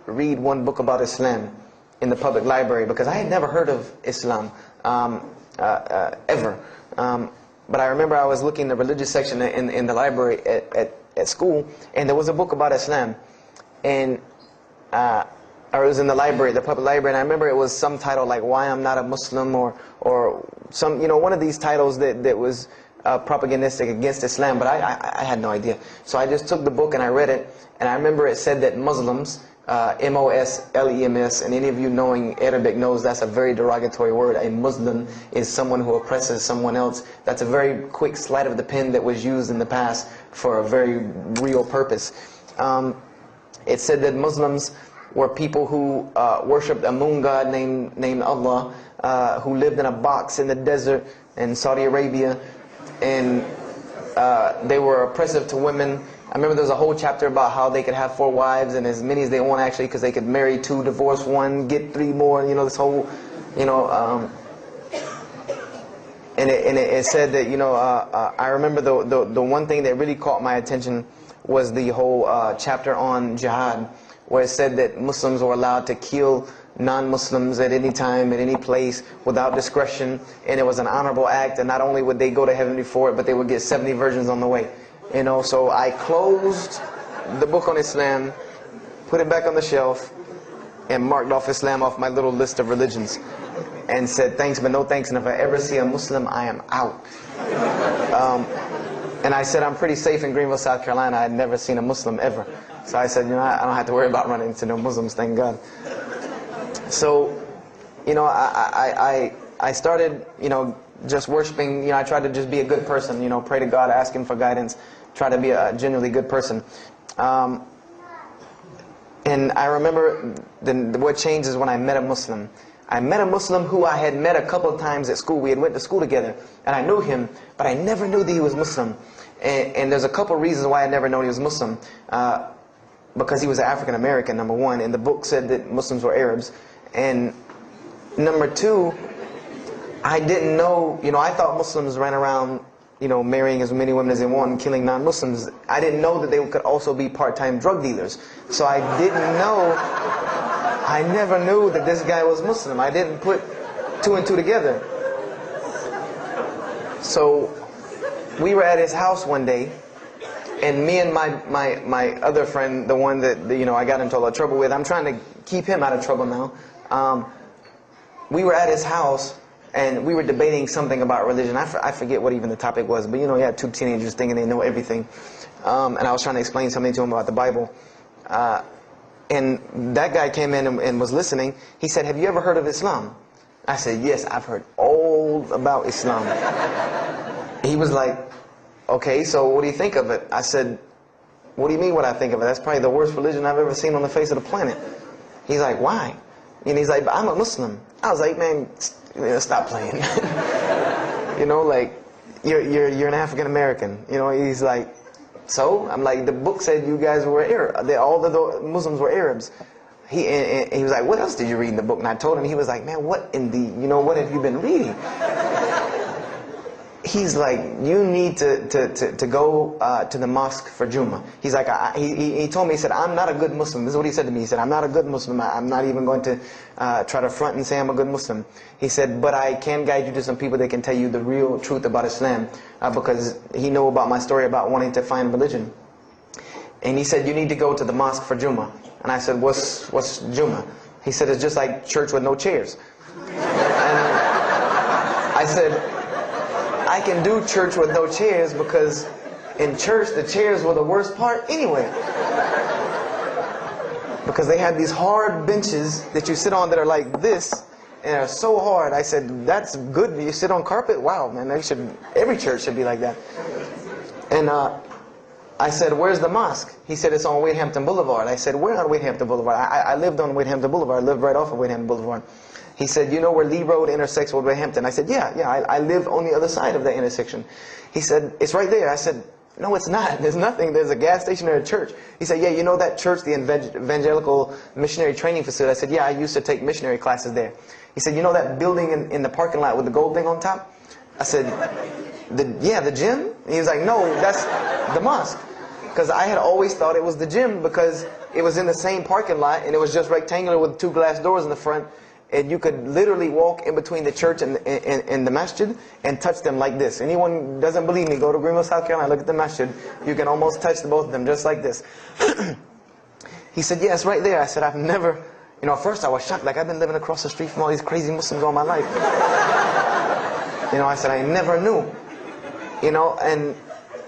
read one book about Islam in the public library because I had never heard of Islam ever. But I remember I was looking in the religious section in the library at school, and there was a book about Islam, and or it was in the library, the public library, and I remember it was some title like "Why I'm Not a Muslim" or some, you know, one of these titles that was propagandistic against Islam, but I had no idea. So I just took the book and I read it, and I remember it said that Muslims, M-O-S-L-E-M-S, and any of you knowing Arabic knows that's a very derogatory word. A Muslim is someone who oppresses someone else. That's a very quick sleight of the pen that was used in the past for a very real purpose. It said that Muslims were people who worshipped a moon god named Allah, who lived in a box in the desert in Saudi Arabia, and they were oppressive to women. I remember there was a whole chapter about how they could have 4 wives and as many as they want, actually, because they could marry 2, divorce 1, get 3 more, you know, this whole, you know, and it said that, you know, I remember the one thing that really caught my attention was the whole chapter on jihad, where it said that Muslims were allowed to kill non-Muslims at any time, at any place, without discretion, and it was an honorable act, and not only would they go to heaven before it, but they would get 70 virgins on the way. You know, so I closed the book on Islam, put it back on the shelf, and marked off Islam off my little list of religions, and said thanks but no thanks, and if I ever see a Muslim, I am out. And I said I'm pretty safe in Greenville, South Carolina. I had never seen a Muslim ever. So I said, you know, I don't have to worry about running into no Muslims, thank God. So, you know, I started, you know, just worshiping. You know, I tried to just be a good person, you know, pray to God, ask Him for guidance, try to be a genuinely good person. And I remember what changed is when I met a Muslim. I met a Muslim who I had met a couple of times at school. We had went to school together, and I knew him, but I never knew that he was Muslim. And there's a couple of reasons why I never known he was Muslim. Because he was African American, number one, and the book said that Muslims were Arabs. And number two, I didn't know, you know, I thought Muslims ran around, you know, marrying as many women as they want and killing non-Muslims. I didn't know that they could also be part-time drug dealers. So I didn't know, I never knew that this guy was Muslim. I didn't put 2 and 2 together. So we were at his house one day, and me and my other friend, the one that, you know, I got into a lot of trouble with, I'm trying to keep him out of trouble now. We were at his house, and we were debating something about religion. I forget what even the topic was, but you know, you had 2 teenagers thinking they know everything. And I was trying to explain something to him about the Bible. And that guy came in and was listening. He said, "Have you ever heard of Islam?" I said, "Yes, I've heard all about Islam." He was like, "Okay, so what do you think of it?" I said, "What do you mean what I think of it? That's probably the worst religion I've ever seen on the face of the planet." He's like, "Why?" And he's like, "I'm a Muslim." I was like, "Man, stop playing." You know, like, you're an African American. You know, he's like, "So?" I'm like, "The book said you guys were Arab. All the Muslims were Arabs." He was like, "What else did you read in the book?" And I told him. He was like, "Man, what in the, you know, what have you been reading?" He's like, "You need to go to the mosque for Jummah." He's like, he told me, he said, "I'm not a good Muslim." This is what he said to me. He said, "I'm not a good Muslim. I'm not even going to try to front and say I'm a good Muslim." He said, "But I can guide you to some people that can tell you the real truth about Islam," because he knew about my story about wanting to find religion. And he said, "You need to go to the mosque for Jummah." And I said, What's Jummah?" He said, "It's just like church with no chairs." And I said, "I can do church with no chairs because in church the chairs were the worst part anyway. Because they had these hard benches that you sit on that are like this and are so hard." I said, "That's good. You sit on carpet? Wow, man, every church should be like that." And I said, "Where's the mosque?" He said, "It's on Wadehampton Boulevard." I said, "Where on Wadehampton Boulevard?" I lived on Wadehampton Boulevard. I lived right off of Wadehampton Boulevard. He said, "You know where Lee Road intersects with Wadehampton?" I said, yeah, I live on the other side of the intersection." He said, "It's right there." I said, "No, it's not. There's nothing. There's a gas station or a church." He said, "Yeah, you know that church, the Evangelical Missionary Training Facility?" I said, "Yeah, I used to take missionary classes there." He said, "You know that building in the parking lot with the gold thing on top?" I said, yeah, the gym?" And he was like, "No, that's the mosque." because I had always thought it was the gym because it was in the same parking lot and it was just rectangular with 2 glass doors in the front, and you could literally walk in between the church and the masjid and touch them like this. Anyone doesn't believe me, go to Greenville, South Carolina, look at the masjid. You can almost touch both of them just like this. He said, yeah, it's right there. I said, I've never, at first I was shocked, like I've been living across the street from all these crazy Muslims all my life. I said, I never knew. And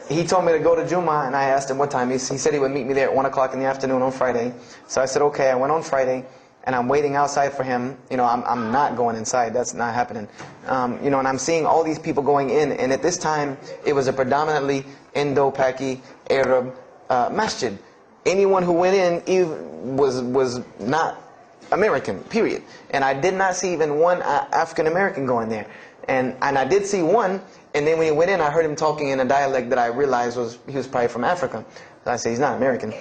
he told me to go to Jummah, and I asked him what time. He said he would meet me there at 1 o'clock in the afternoon on Friday. So I said, okay. I went on Friday, and I'm waiting outside for him. I'm not going inside. That's not happening. And I'm seeing all these people going in, and at this time, it was a predominantly Indo-Paki Arab masjid. Anyone who went in was not American, period. And I did not see even one African American going there. And I did see one, and then when he went in, I heard him talking in a dialect that I realized he was probably from Africa. So I said, he's not American.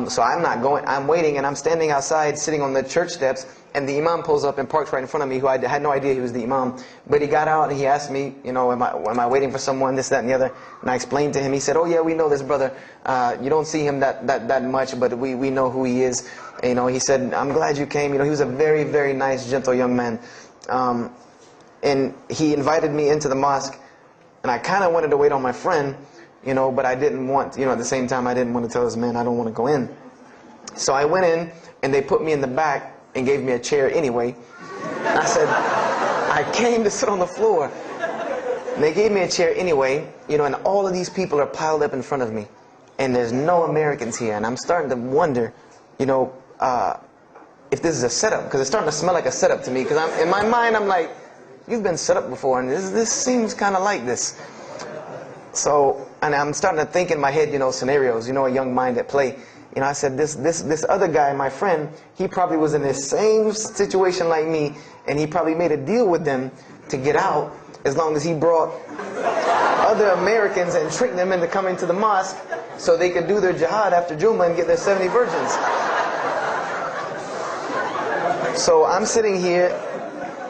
So I'm not going, I'm waiting, and I'm standing outside, sitting on the church steps, and the imam pulls up and parks right in front of me, who I had no idea he was the imam. But he got out, and he asked me, am I waiting for someone, this, that, and the other? And I explained to him. He said, oh yeah, we know this brother. You don't see him that much, but we know who he is. He said, I'm glad you came. He was a very, very nice, gentle young man. And he invited me into the mosque, and I kind of wanted to wait on my friend, but I didn't want, at the same time, I didn't want to tell this man I don't want to go in. So I went in, and they put me in the back and gave me a chair anyway. And I said, I came to sit on the floor. And they gave me a chair anyway, and all of these people are piled up in front of me. And there's no Americans here, and I'm starting to wonder, if this is a setup, because it's starting to smell like a setup to me, because in my mind, I'm like, you've been set up before, and this seems kind of like this. So, and I'm starting to think in my head, scenarios, a young mind at play. I said, this other guy, my friend, he probably was in the same situation like me, and he probably made a deal with them to get out, as long as he brought other Americans and tricked them into coming to the mosque, so they could do their jihad after Jummah and get their 70 virgins. So I'm sitting here,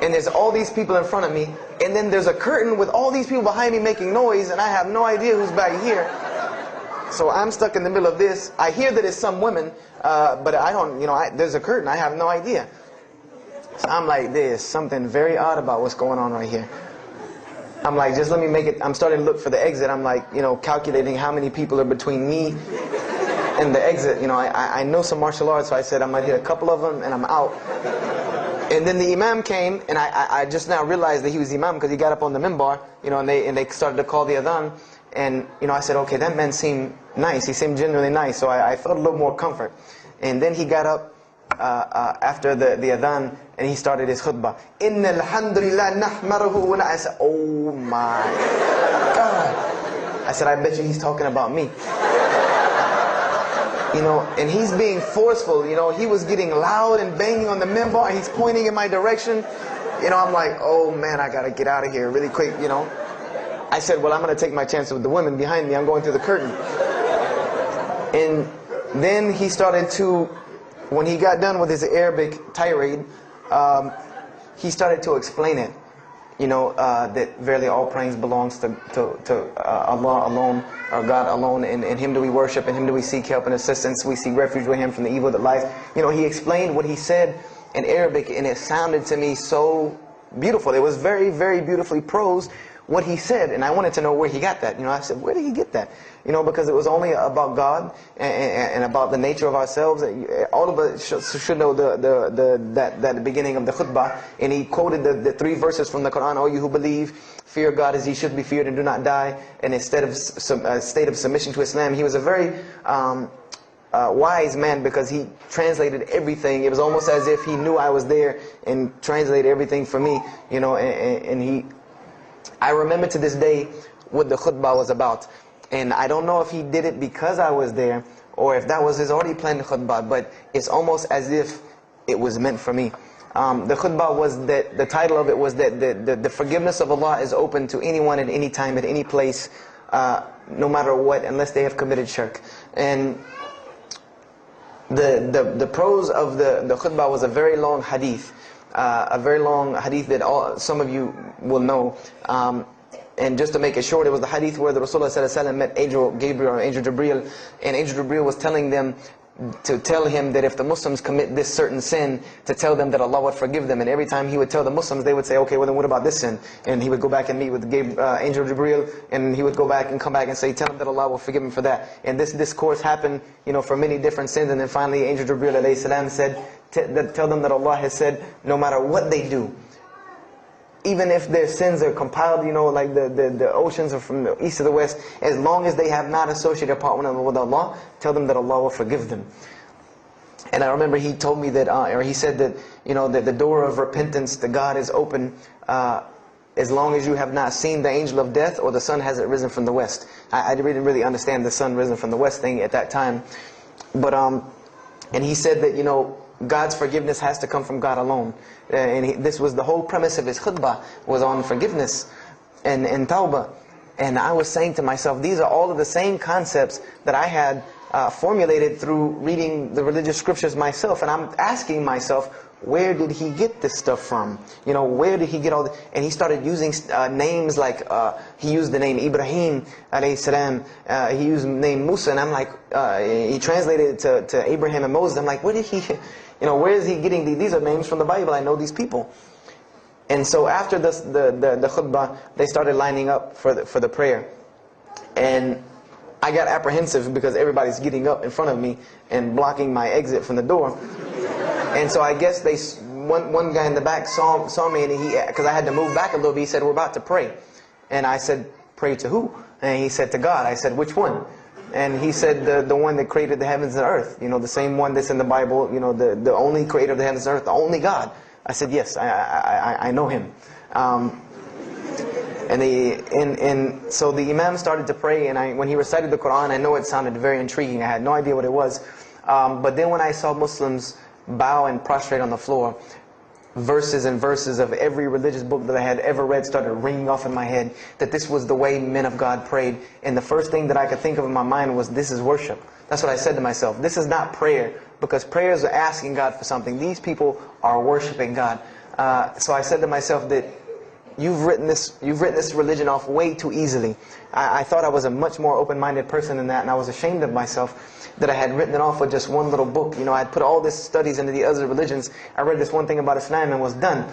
and there's all these people in front of me, and then there's a curtain with all these people behind me making noise, and I have no idea who's back here. So I'm stuck in the middle of this. I hear that it's some women, but I don't, there's a curtain, I have no idea. So I'm like, there's something very odd about what's going on right here. I'm like, just let me make it, I'm starting to look for the exit. I'm like, calculating how many people are between me and the exit. I know some martial arts, so I said I might hit a couple of them, and I'm out. And then the imam came, and I just now realized that he was the imam because he got up on the minbar, and they started to call the adhan. And I said, okay, that man seemed nice. He seemed genuinely nice, so I felt a little more comfort. And then he got up after the adhan, and he started his khutbah. Inna alhamdulillah nahmaruhu wa I said, oh my God. I said, I bet you he's talking about me. And he's being forceful. He was getting loud and banging on the minbar, and he's pointing in my direction. I'm like, oh man, I gotta get out of here really quick. I said, well, I'm gonna take my chances with the women behind me. I'm going through the curtain. And then he started to, when he got done with his Arabic tirade, he started to explain it. That verily all praise belongs to Allah alone, or God alone, and Him do we worship, and Him do we seek help and assistance. We seek refuge with Him from the evil that lies. He explained what he said in Arabic, and it sounded to me so beautiful. It was very, very beautifully prosed, what he said, and I wanted to know where he got that. I said, where did he get that? Because it was only about God and about the nature of ourselves. All of us should know that beginning of the khutbah, and he quoted the 3 verses from the Quran. O you who believe, fear God as ye should be feared and do not die. And instead of a state of submission to Islam, he was a very wise man, because he translated everything. It was almost as if he knew I was there and translated everything for me. I remember to this day what the khutbah was about. And I don't know if he did it because I was there, or if that was his already planned khutbah, but it's almost as if it was meant for me. The khutbah was that, the title of it was that the forgiveness of Allah is open to anyone at any time, at any place, no matter what, unless they have committed shirk. And the prose of the khutbah was a very long hadith. A very long hadith that some of you will know. And just to make it short, it was the hadith where the Rasulullah ﷺ met Angel Gabriel or Angel Jibreel, and Angel Jibreel was telling them to tell him that if the Muslims commit this certain sin, to tell them that Allah would forgive them. And every time he would tell the Muslims, they would say, okay, well then what about this sin? And he would go back and meet with Angel Jibreel, and he would go back and come back and say, tell them that Allah will forgive him for that. And this discourse happened, for many different sins. And then finally Angel Jibreel alayhi salam said, tell them that Allah has said, no matter what they do, even if their sins are compiled, like the oceans are from the east to the west, as long as they have not associated a partner with Allah, tell them that Allah will forgive them. And I remember he told me that, or he said that, that the door of repentance to God is open as long as you have not seen the angel of death or the sun hasn't risen from the west. I didn't really understand the sun risen from the west thing at that time. But, and he said that, God's forgiveness has to come from God alone. And this was the whole premise of his khutbah, was on forgiveness and tawbah. And I was saying to myself, these are all of the same concepts that I had formulated through reading the religious scriptures myself. And I'm asking myself, where did he get this stuff from? Where did he get all this? And he started using names like, he used the name Ibrahim alayhi salam, he used the name Musa, and I'm like, he translated it to Abraham and Moses. I'm like, where did he, where is he getting these? These are names from the Bible, I know these people. And so after the khutbah, they started lining up for the prayer. And I got apprehensive because everybody's getting up in front of me and blocking my exit from the door. And so I guess one guy in the back saw me, and because I had to move back a little bit, he said, we're about to pray. And I said, pray to who? And he said, to God. I said, which one? And he said, the one that created the heavens and earth. The same one that's in the Bible, the only creator of the heavens and earth, the only God. I said, yes, I know him. And so the Imam started to pray, and when he recited the Quran, I know it sounded very intriguing. I had no idea what it was. But then when I saw Muslims bow and prostrate on the floor, verses and verses of every religious book that I had ever read started ringing off in my head, that this was the way men of God prayed. And the first thing that I could think of in my mind was, this is worship. That's what I said to myself. This is not prayer, because prayers are asking God for something. These people are worshiping God. So I said to myself that you've written this religion off way too easily. I thought I was a much more open-minded person than that, and I was ashamed of myself that I had written it off with just one little book. I had put all these studies into the other religions. I read this one thing about Islam and was done.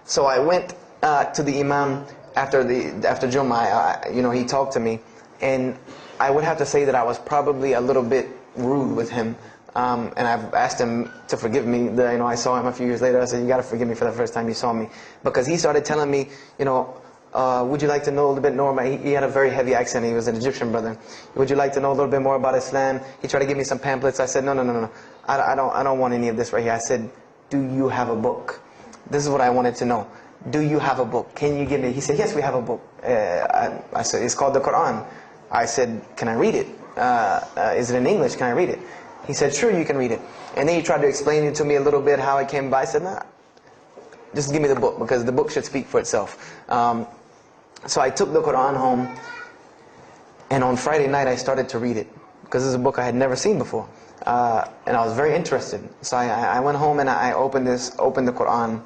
So I went to the Imam after Jummah. He talked to me, and I would have to say that I was probably a little bit rude with him. And I've asked him to forgive me. I saw him a few years later. I said, you got to forgive me for the first time you saw me. Because he started telling me, would you like to know a little bit more about, he had a very heavy accent, he was an Egyptian brother. Would you like to know a little bit more about Islam? He tried to give me some pamphlets. I said, no. I don't want any of this right here. I said, do you have a book? This is what I wanted to know. Do you have a book? Can you give me? He said, yes, we have a book. I said, it's called the Quran. I said, can I read it? Is it in English? Can I read it? He said, sure, you can read it. And then he tried to explain it to me a little bit, how it came by. I said, nah, just give me the book, because the book should speak for itself. So I took the Quran home, and on Friday night I started to read it, because this is a book I had never seen before. And I was very interested. So I went home and I opened the Quran,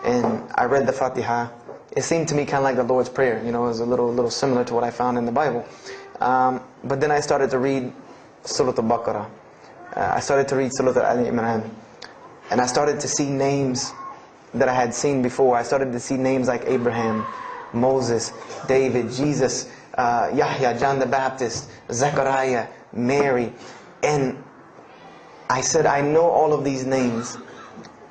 and I read the Fatiha. It seemed to me kind of like the Lord's Prayer. It was a little similar to what I found in the Bible. But then I started to read Surah Al-Baqarah. I started to read Surah Al-Imran. And I started to see names that I had seen before. I started to see names like Abraham, Moses, David, Jesus, Yahya, John the Baptist, Zechariah, Mary. And I said, I know all of these names,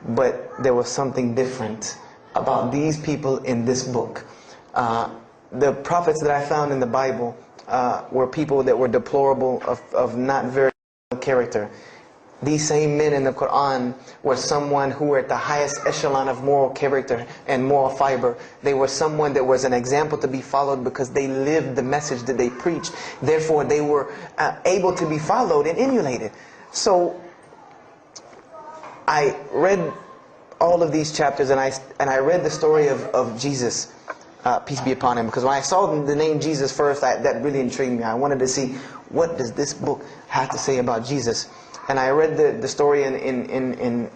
but there was something different about these people in this book. The prophets that I found in the Bible were people that were deplorable, of not very good character. These same men in the Quran were someone who were at the highest echelon of moral character and moral fiber. They were someone that was an example to be followed because they lived the message that they preached. Therefore, they were able to be followed and emulated. So I read all of these chapters, and I read the story of Jesus, peace be upon him, because when I saw the name Jesus first, that really intrigued me. I wanted to see, what does this book have to say about Jesus? And I read the story in